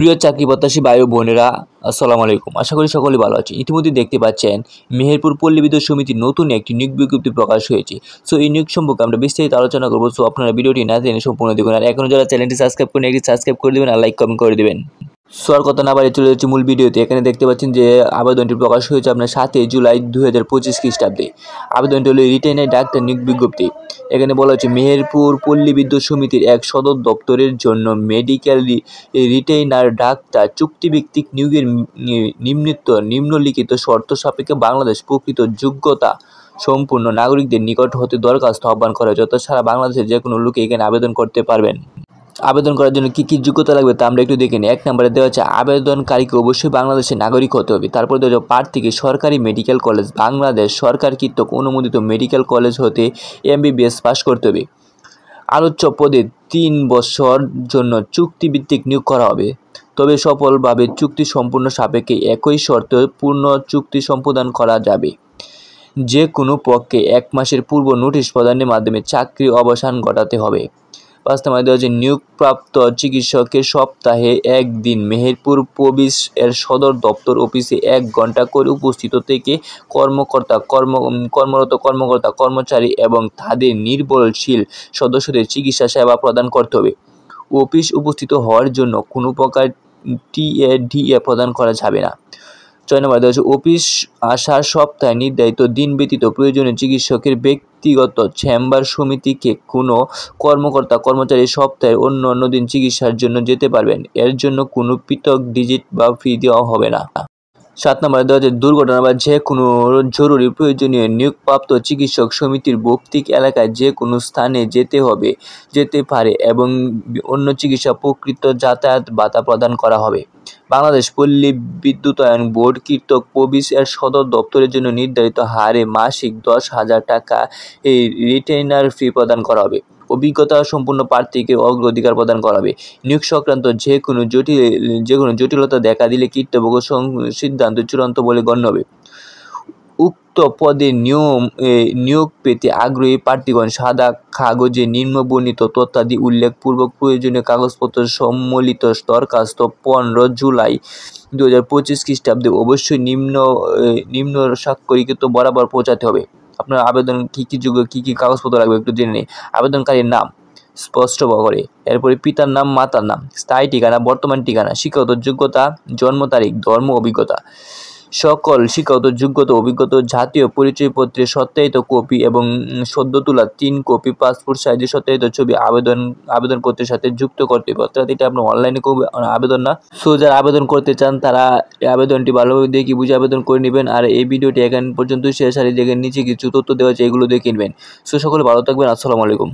প্রিয় চাকরি প্রত্যাশী ভাই ও বোনেরা, আসসালামু আলাইকুম। আশা করি সকলেই ভালো আছেন। ইতিমধ্যে দেখতে পাচ্ছেন মেহেরপুর পল্লী বিদ্যুৎ সমিতির নতুন একটি নিয়োগ বিজ্ঞপ্তি প্রকাশ হয়েছে। সো এই নিয়োগ সম্পর্কে আমরা বিস্তারিত আলোচনা করবো। সো আপনারা ভিডিওটি না জেনে সম্পূর্ণ দেখুন। আর এখনও যারা চ্যানেলটি সাবস্ক্রাইব করেন, একটি সাবস্ক্রাইব করে দেবেন আর লাইক কমেন্ট করে দেবেন। সো আর কথা না বাড়িয়ে চলে যাচ্ছি মূল ভিডিওতে। এখানে দেখতে পাচ্ছেন যে আবেদনটি প্রকাশ হয়েছে আপনার 7 জুলাই 2025 খ্রিস্টাব্দে। আবেদনটি হলো রিটেইনার ডাক্তার নিয়োগ বিজ্ঞপ্তি। এখানে বলা হচ্ছে মেহেরপুর পল্লী বিদ্যুৎ সমিতির এক সদর দপ্তরের জন্য মেডিকেল রিটেইনার ডাক্তার চুক্তিভিত্তিক নিয়োগের নিম্নলিখিত শর্ত সাপেক্ষে বাংলাদেশ প্রকৃত যোগ্যতা সম্পূর্ণ নাগরিকদের নিকট হতে দরখাস্ত আহ্বান করা হয়। যত সারা বাংলাদেশের যে কোনো লোকে এখানে আবেদন করতে পারবেন। আবেদন করার জন্য কী যোগ্যতা লাগবে তা আমরা একটু দেখে নিই। 1 নম্বরে দেওয়া আছে আবেদনকারীকে অবশ্যই বাংলাদেশের নাগরিক হতে হবে। তারপর দেওয়া আছে প্রার্থীকে সরকারি মেডিকেল কলেজ, বাংলাদেশ সরকার কর্তৃক অনুমোদিত মেডিকেল কলেজ হতে MBBS পাস করতে হবে। আলোচ্য পদে 3 বছর জন্য চুক্তিভিত্তিক নিয়োগ করা হবে, তবে সফলভাবে চুক্তি সম্পূর্ণ সাপেক্ষে একই শর্তে পূর্ণ চুক্তি সম্পাদন করা যাবে। যে কোনো পক্ষে 1 মাসের পূর্ব নোটিশ প্রদানের মাধ্যমে চাকরি অবসান ঘটাতে হবে। 5 নম্বরে দেওয়া আছে নিয়োগপ্রাপ্ত চিকিৎসকের সপ্তাহে 1 দিন মেহেরপুর প্রবিস এর সদর দপ্তর অফিসে 1 ঘন্টা করে উপস্থিত থেকে কর্মরত কর্মকর্তা কর্মচারী এবং তাদের নির্ভরশীল সদস্যদের চিকিৎসা সেবা প্রদান করতে হবে। অফিস উপস্থিত হওয়ার জন্য কোনো প্রকার TA প্রদান করা যাবে না। 6 নম্বরে দেওয়া আছে অফিস আসার সপ্তাহে নির্ধারিত দিন ব্যতীত প্রয়োজনীয় চিকিৎসকের ব্যক্তিগত চেম্বার সমিতিকে কোনো কর্মকর্তা কর্মচারী সপ্তাহের অন্য দিন চিকিৎসার জন্য যেতে পারবেন। এর জন্য কোনো পৃথক ডিজিট বা ফি দেওয়া হবে না। 7 নম্বরে দেওয়া আছে দুর্ঘটনা বা যে কোনো জরুরি প্রয়োজনীয় নিয়োগপ্রাপ্ত চিকিৎসক সমিতির ভৌতিক এলাকায় যে কোনো স্থানে যেতে পারে এবং অন্য চিকিৎসা প্রকৃত যাতায়াত ভাতা প্রদান করা হবে। বাংলাদেশ পল্লী বিদ্যুতায়ন বোর্ড কর্তৃক প্রবিস এর সদর দপ্তরের জন্য নির্ধারিত হারে মাসিক 10,000 টাকা এই রিটেইনার ফি প্রদান করা হবে। অভিজ্ঞতা সম্পূর্ণ প্রার্থীকে অগ্রাধিকার প্রদান করা হবে। নিয়োগ সংক্রান্ত যে কোনো জটিলতা দেখা দিলে কর্তৃপক্ষ সিদ্ধান্ত চূড়ান্ত বলে গণ্য হবে। উক্ত পদে নিয়োগ পেতে আগ্রহী প্রার্থীগণ সাদা কাগজে নিম্নবর্ণিত তথ্যাদি উল্লেখপূর্বক প্রয়োজনীয় কাগজপত্র সম্বলিত দরখাস্ত 15 জুলাই 2025 খ্রিস্টাব্দে অবশ্যই নিম্ন স্বাক্ষরিত বরাবর পৌঁছাতে হবে। আপনার আবেদন কী কাগজপত্র লাগবে একটু জেনে নিই। আবেদনকারীর নাম স্পষ্ট করে, এরপরে পিতার নাম, মাতার নাম, স্থায়ী ঠিকানা, বর্তমান ঠিকানা, শিক্ষাগত যোগ্যতা, জন্ম তারিখ, ধর্ম, অভিজ্ঞতা, সকল শিক্ষাগত যোগ্যতা অভিজ্ঞতা, জাতীয় পরিচয়পত্রের সত্যায়িত কপি এবং সদ্য তোলা 3 কপি পাসপোর্ট সাইজের সত্যায়িত ছবি আবেদনপত্রের সাথে যুক্ত করতে হবে। অর্থাৎ এটা আপনার অনলাইনে আবেদন না। সো যারা আবেদন করতে চান তারা এই আবেদনটি ভালোভাবে দেখে বুঝে আবেদন করে নেবেন। আর এই ভিডিওটি এখান পর্যন্ত শেষ। আর দেখেন নিচে কিছু তথ্য দেওয়া আছে, এগুলো দেখে নেবেন। সো সকলে ভালো থাকবেন। আসসালামু আলাইকুম।